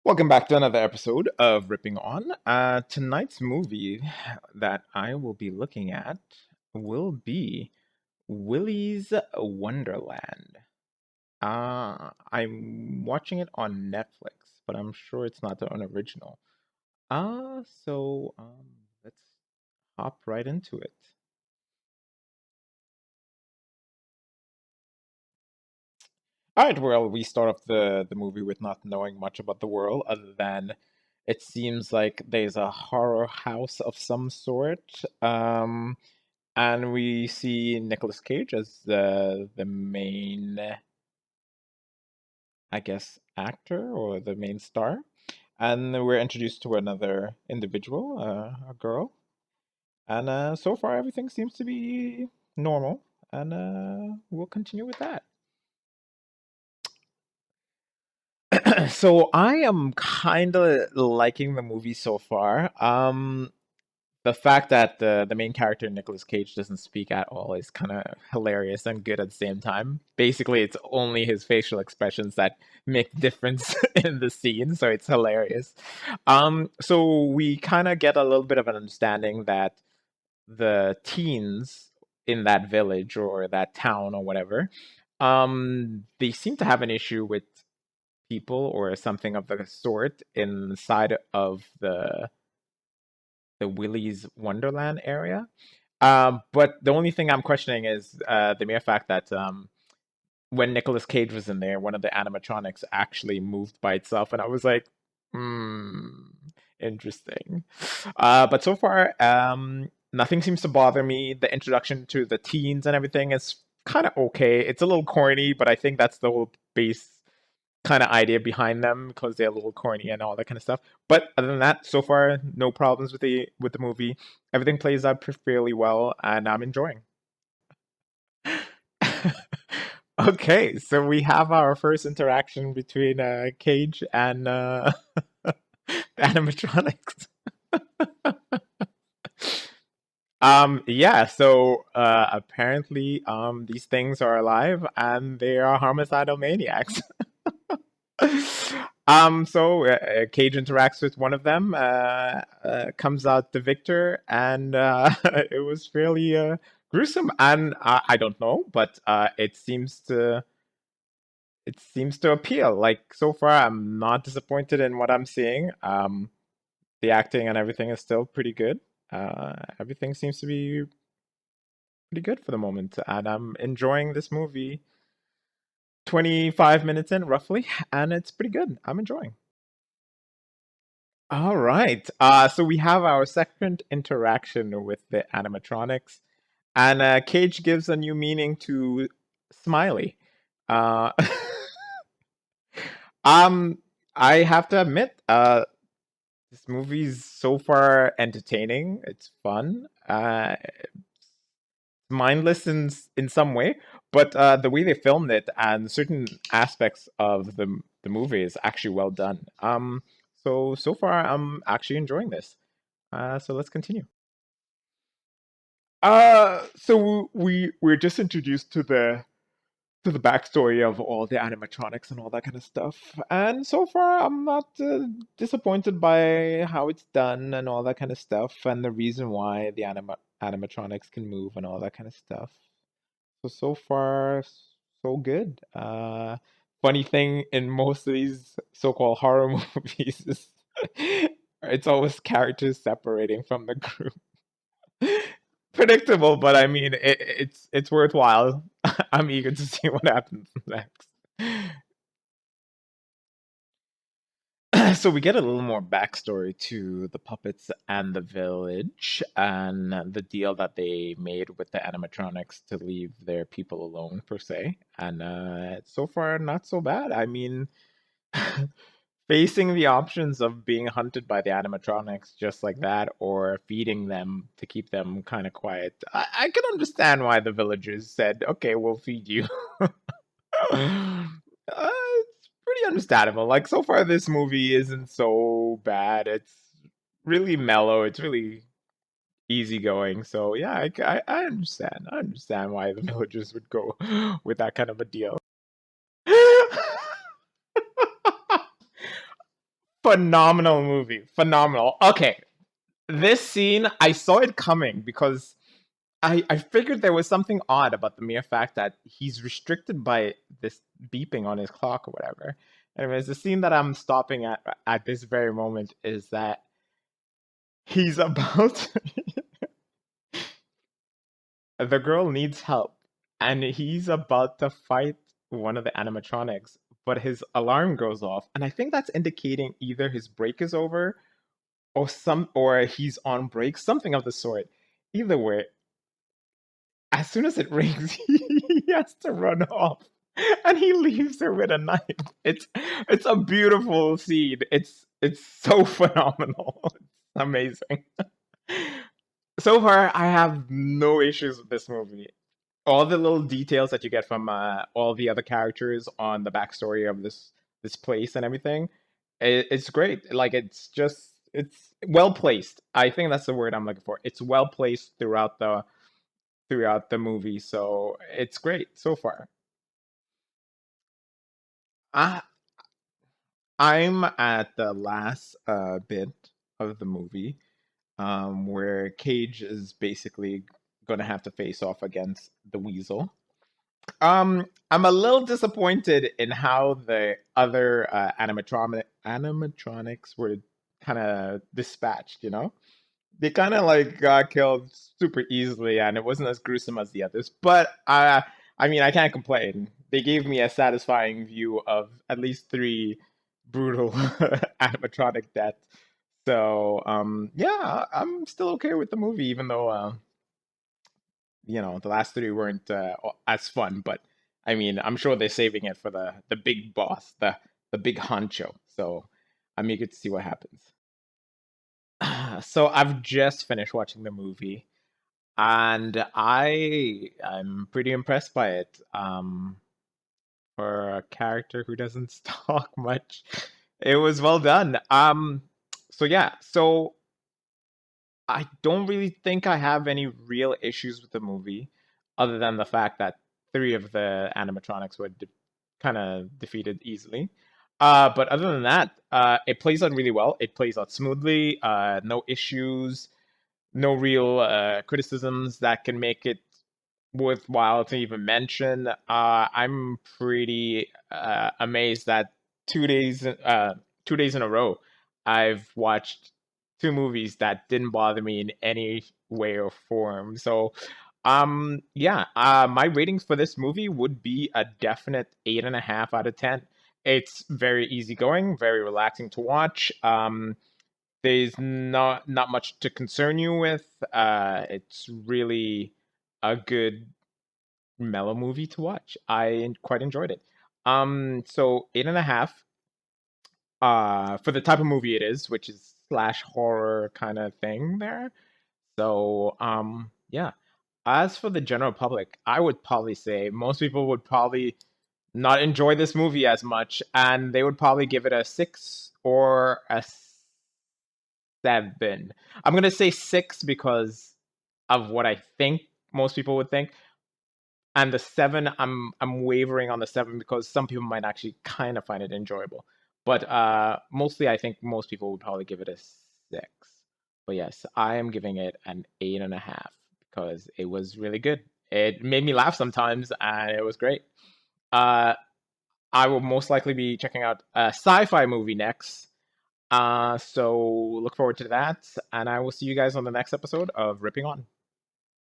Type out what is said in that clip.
Welcome back to another episode of Ripping On. Tonight's movie that I will be looking at will be Willy's Wonderland. I'm watching it on Netflix, but I'm sure it's not an original. So let's hop right into it. All right, well, we start off the movie with not knowing much about the world, other than it seems like there's a horror house of some sort. And we see Nicolas Cage as the main, I guess, actor or the main star. And we're introduced to another individual, a girl. And so far, everything seems to be normal. And we'll continue with that. So I am kind of liking the movie so far. The fact that the main character Nicolas Cage doesn't speak at all is kind of hilarious and good at the same time. Basically, it's only his facial expressions that make difference in the scene, so it's hilarious. So we kind of get a little bit of an understanding that the teens in that village or that town or whatever, they seem to have an issue with people or something of the sort inside of the Willy's Wonderland area. But the only thing I'm questioning is the mere fact that when Nicolas Cage was in there, one of the animatronics actually moved by itself, and I was like, hmm, interesting. But so far, nothing seems to bother me. The introduction to the teens and everything is kind of okay. It's a little corny, but I think that's the whole base kind of idea behind them because they're a little corny and all that kind of stuff. But other than that, so far, no problems with the movie. Everything plays out fairly well, and I'm enjoying. Okay, so we have our first interaction between Cage and animatronics. Yeah, so apparently these things are alive and they are homicidal maniacs. Cage interacts with one of them, comes out the victor, and it was fairly gruesome. And I don't know, but it seems to appeal. Like so far, I'm not disappointed in what I'm seeing. The acting and everything is still pretty good. Everything seems to be pretty good for the moment, and I'm enjoying this movie. 25 minutes in, roughly, and it's pretty good. I'm enjoying. All right. So we have our second interaction with the animatronics, and Cage gives a new meaning to Smiley. Uh, um, I have to admit, this movie's so far entertaining. It's fun. Mindless in some way, but the way they filmed it and certain aspects of the movie is actually well done. So far I'm actually enjoying this. So let's continue. So we're just introduced to the backstory of all the animatronics and all that kind of stuff. And so far, I'm not disappointed by how it's done and all that kind of stuff, and the reason why the animatronics can move and all that kind of stuff. So far, so good. Funny thing in most of these so-called horror movies is it's always characters separating from the group. Predictable, but I mean it's worthwhile. I'm eager to see what happens next. So we get a little more backstory to the puppets and the village and the deal that they made with the animatronics to leave their people alone per se. And so far not so bad. I mean, facing the options of being hunted by the animatronics just like that or feeding them to keep them kind of quiet. I can understand why the villagers said, okay, we'll feed you. It's pretty understandable. Like, so far, this movie isn't so bad. It's really mellow, it's really easygoing. So, yeah, I understand. I understand why the villagers would go with that kind of a deal. Phenomenal movie. Phenomenal. Okay, this scene, I saw it coming because I figured there was something odd about the mere fact that he's restricted by this beeping on his clock or whatever. Anyways, the scene that I'm stopping at this very moment is that he's about the girl needs help and he's about to fight one of the animatronics, but his alarm goes off, and I think that's indicating either his break is over or he's on break, something of the sort. Either way, as soon as it rings, he has to run off, and he leaves her with a knife. It's a beautiful scene. It's so phenomenal. It's amazing. So far, I have no issues with this movie. All the little details that you get from all the other characters on the backstory of this place and everything, it's great. Like it's well placed. I think that's the word I'm looking for. It's well placed throughout the movie, so it's great so far. I I'm at the last bit of the movie, where Cage is basically gonna have to face off against the Weasel. I'm a little disappointed in how the other animatronics were kind of dispatched. They kind of like got killed super easily, and it wasn't as gruesome as the others. But I mean, I can't complain. They gave me a satisfying view of at least three brutal animatronic deaths. So yeah, I'm still okay with the movie, even though the last three weren't as fun. But I mean, I'm sure they're saving it for the big boss, the big honcho. So I'm eager to see what happens. So I've just finished watching the movie, and I'm pretty impressed by it. For a character who doesn't talk much, it was well done. So yeah, so I don't really think I have any real issues with the movie, other than the fact that three of the animatronics were kind of defeated easily. But other than that, it plays out really well. It plays out smoothly. No issues, no real criticisms that can make it worthwhile to even mention. I'm pretty amazed that 2 days in a row, I've watched two movies that didn't bother me in any way or form. So, yeah, my ratings for this movie would be a definite 8.5 out of 10. It's very easygoing, very relaxing to watch. There's not much to concern you with. It's really a good mellow movie to watch. I quite enjoyed it. So 8.5. For the type of movie it is, which is slash horror kind of thing there. So yeah. As for the general public, I would probably say most people would probably not enjoy this movie as much, and they would probably give it a 6 or a 7. I'm gonna say 6 because of what I think most people would think, and the 7, I'm wavering on the 7 because some people might actually kind of find it enjoyable. But mostly, I think most people would probably give it a 6. But yes, I am giving it an 8.5 because it was really good. It made me laugh sometimes, and it was great. Uh, I will most likely be checking out a sci-fi movie next. So look forward to that, and I will see you guys on the next episode of Ripping On.